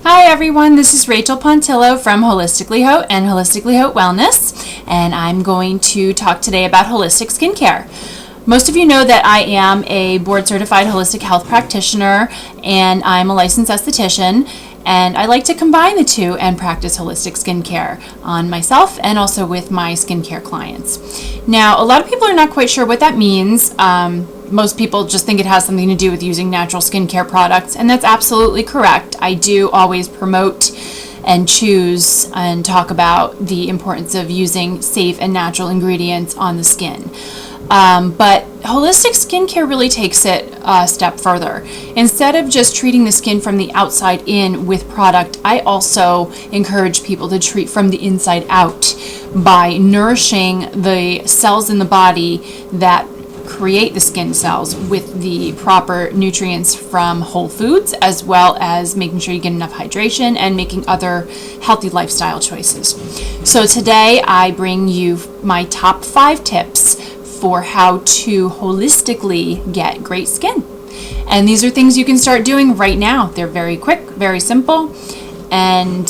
Hi everyone, this is Rachel Pontillo from Holistically Haute and Holistically Haute Wellness, and I'm going to talk today about holistic skincare. Most of you know that I am a board-certified holistic health practitioner and I'm a licensed esthetician, and I like to combine the two and practice holistic skincare on myself and also with my skincare clients. Now, a lot of people are not quite sure what that means. Most people just think it has something to do with using natural skincare products, and that's absolutely correct. I do always promote and choose and talk about the importance of using safe and natural ingredients on the skin. But holistic skincare really takes it a step further. Instead of just treating the skin from the outside in with product, I also encourage people to treat from the inside out by nourishing the cells in the body that create the skin cells with the proper nutrients from whole foods, as well as making sure you get enough hydration and making other healthy lifestyle choices. So today I bring you my top 5 tips for how to holistically get great skin. And these are things you can start doing right now. They're very quick, very simple, and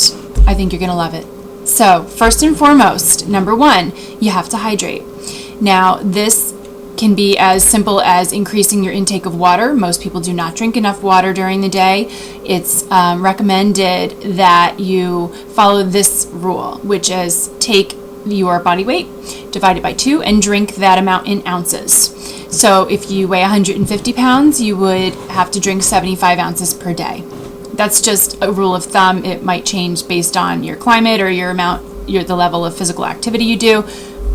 I think you're gonna love it. So first and foremost, number 1, you have to hydrate. Now this can be as simple as increasing your intake of water. Most people do not drink enough water during the day. It's recommended that you follow this rule, which is take your body weight, divide it by 2, and drink that amount in ounces. So if you weigh 150 pounds, you would have to drink 75 ounces per day. That's just a rule of thumb. It might change based on your climate or the level of physical activity you do.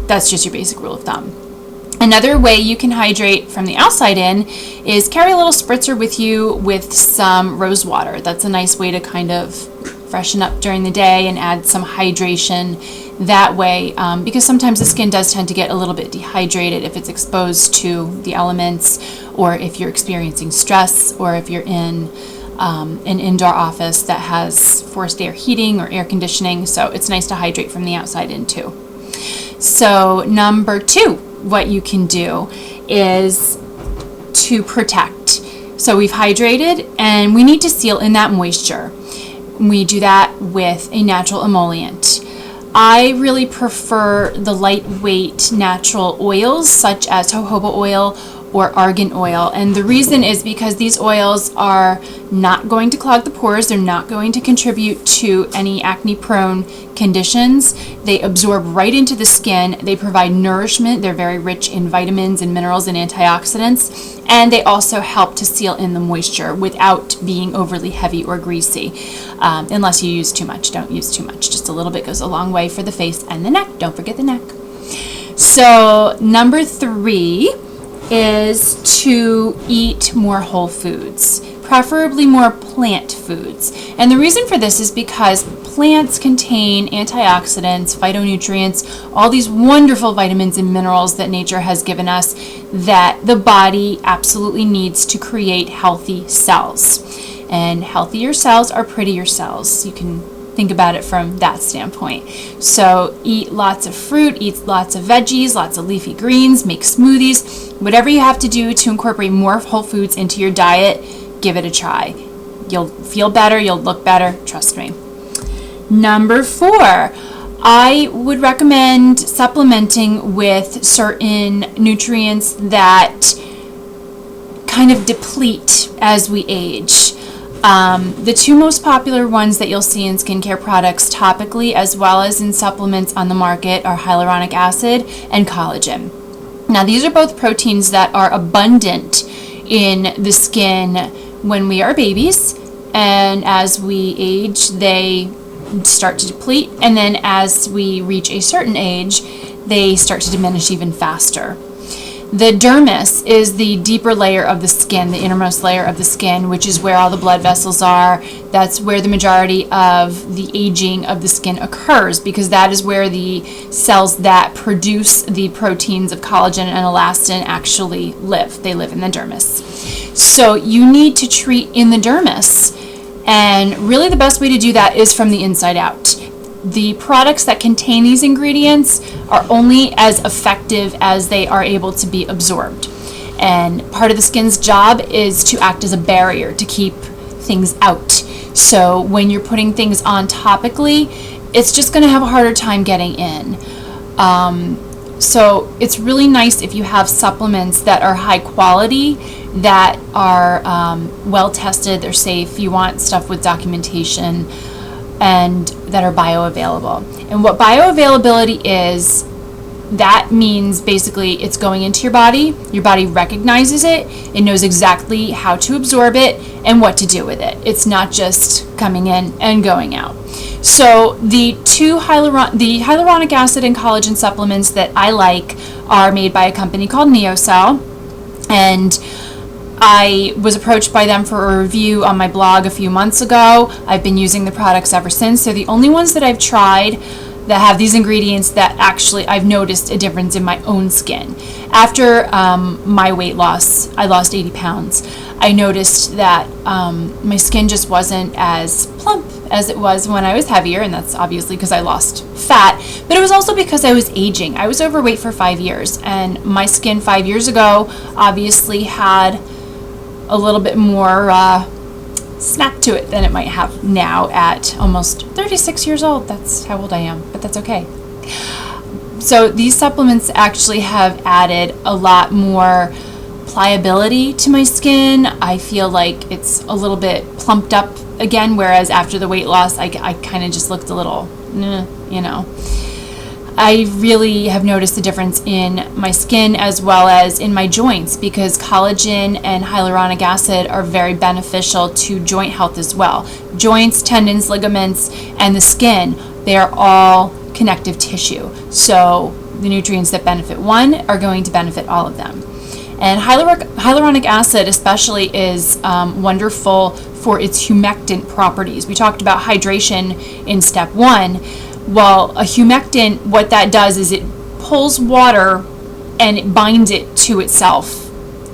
That's just your basic rule of thumb. Another way you can hydrate from the outside in is carry a little spritzer with you with some rose water. That's a nice way to kind of freshen up during the day and add some hydration that way, because sometimes the skin does tend to get a little bit dehydrated if it's exposed to the elements, or if you're experiencing stress, or if you're in an indoor office that has forced air heating or air conditioning. So it's nice to hydrate from the outside in too. So number 2, what you can do is to protect. So we've hydrated and we need to seal in that moisture. We do that with a natural emollient. I really prefer the lightweight natural oils such as jojoba oil or argan oil, and the reason is because these oils are not going to clog the pores. They're not going to contribute to any acne prone conditions. They absorb right into the skin. They provide nourishment. They're very rich in vitamins and minerals and antioxidants, and they also help to seal in the moisture without being overly heavy or greasy, unless you use too much. Don't use too much. Just a little bit goes a long way for the face and the neck. Don't forget the neck. So number 3 is to eat more whole foods, preferably more plant foods. And the reason for this is because plants contain antioxidants, phytonutrients, all these wonderful vitamins and minerals that nature has given us that the body absolutely needs to create healthy cells. And healthier cells are prettier cells. You can think about it from that standpoint. So eat lots of fruit, eat lots of veggies, lots of leafy greens, make smoothies, whatever you have to do to incorporate more whole foods into your diet, give it a try. You'll feel better, you'll look better, trust me. Number 4, I would recommend supplementing with certain nutrients that kind of deplete as we age. The 2 most popular ones that you'll see in skincare products topically as well as in supplements on the market are hyaluronic acid and collagen. Now these are both proteins that are abundant in the skin when we are babies, and as we age they start to deplete, and then as we reach a certain age they start to diminish even faster. The dermis is the deeper layer of the skin, the innermost layer of the skin, which is where all the blood vessels are. That's where the majority of the aging of the skin occurs, because that is where the cells that produce the proteins of collagen and elastin actually live. They live in the dermis. So you need to treat in the dermis, and really the best way to do that is from the inside out. The products that contain these ingredients are only as effective as they are able to be absorbed. And part of the skin's job is to act as a barrier to keep things out. So when you're putting things on topically, it's just going to have a harder time getting in. So it's really nice if you have supplements that are high quality, that are well tested, they're safe. You want stuff with documentation and that are bioavailable. And what bioavailability is, that means basically it's going into your body recognizes it, it knows exactly how to absorb it and what to do with it. It's not just coming in and going out. So the hyaluronic acid and collagen supplements that I like are made by a company called NeoCell, and I was approached by them for a review on my blog a few months ago. I've been using the products ever since. They're the only ones that I've tried that have these ingredients that actually I've noticed a difference in my own skin. After my weight loss, I lost 80 pounds. I noticed that my skin just wasn't as plump as it was when I was heavier, and that's obviously because I lost fat, but it was also because I was aging. I was overweight for 5 years, and my skin 5 years ago obviously had a little bit more snap to it than it might have now at almost 36 years old. That's how old I am, but that's okay. So these supplements actually have added a lot more pliability to my skin. I feel like it's a little bit plumped up again, whereas after the weight loss, I kind of just looked a little, you know. I really have noticed the difference in my skin as well as in my joints, because collagen and hyaluronic acid are very beneficial to joint health as well. Joints, tendons, ligaments, and the skin, they are all connective tissue. So the nutrients that benefit one are going to benefit all of them. And hyaluronic acid especially is wonderful for its humectant properties. We talked about hydration in step 1. Well, a humectant, what that does is it pulls water and it binds it to itself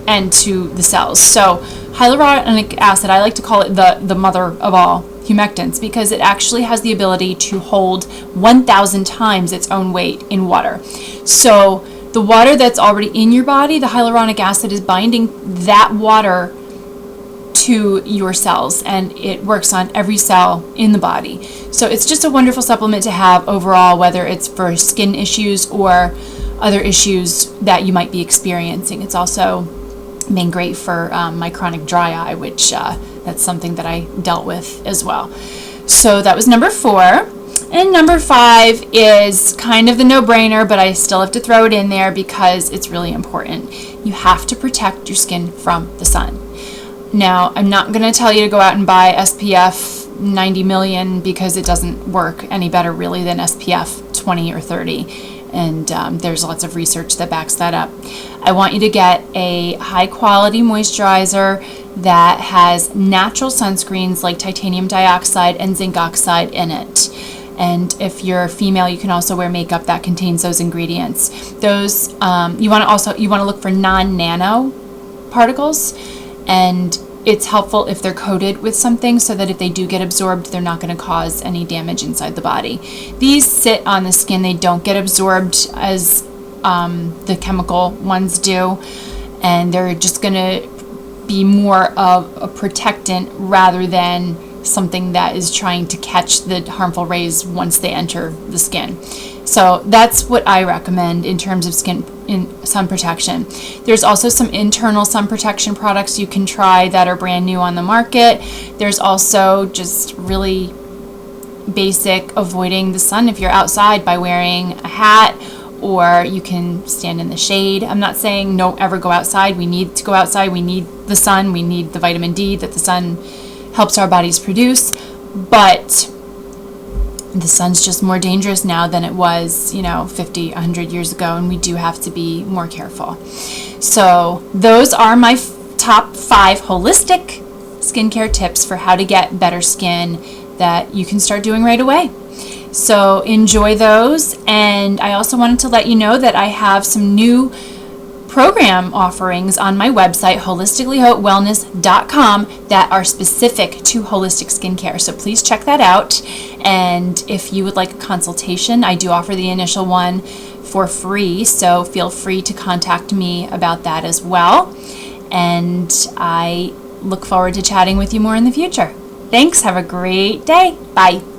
and to the cells. So hyaluronic acid, I like to call it the mother of all humectants, because it actually has the ability to hold 1,000 times its own weight in water. So the water that's already in your body, the hyaluronic acid is binding that water to your cells, and it works on every cell in the body. So it's just a wonderful supplement to have overall, whether it's for skin issues or other issues that you might be experiencing. It's also been great for my chronic dry eye, which that's something that I dealt with as well. So that was number 4. And number 5 is kind of the no-brainer, but I still have to throw it in there because it's really important. You have to protect your skin from the sun. Now, I'm not going to tell you to go out and buy SPF 90 million, because it doesn't work any better really than SPF 20 or 30. And there's lots of research that backs that up. I want you to get a high quality moisturizer that has natural sunscreens like titanium dioxide and zinc oxide in it. And if you're female, you can also wear makeup that contains those ingredients. Those you want to look for non-nano particles, and it's helpful if they're coated with something so that if they do get absorbed, they're not going to cause any damage inside the body. These sit on the skin, they don't get absorbed as the chemical ones do, and they're just going to be more of a protectant rather than something that is trying to catch the harmful rays once they enter the skin. So that's what I recommend in terms of sun protection. There's also some internal sun protection products you can try that are brand new on the market. There's also just really basic avoiding the sun if you're outside by wearing a hat, or you can stand in the shade. I'm not saying don't ever go outside. We need to go outside. We need the sun. We need the vitamin D that the sun helps our bodies produce, but the sun's just more dangerous now than it was, 50, 100 years ago, and we do have to be more careful. So those are my top 5 holistic skincare tips for how to get better skin that you can start doing right away. So enjoy those, and I also wanted to let you know that I have some new program offerings on my website, holisticallyhotwellness.com, that are specific to holistic skincare. So please check that out. And if you would like a consultation, I do offer the initial one for free. So feel free to contact me about that as well. And I look forward to chatting with you more in the future. Thanks. Have a great day. Bye.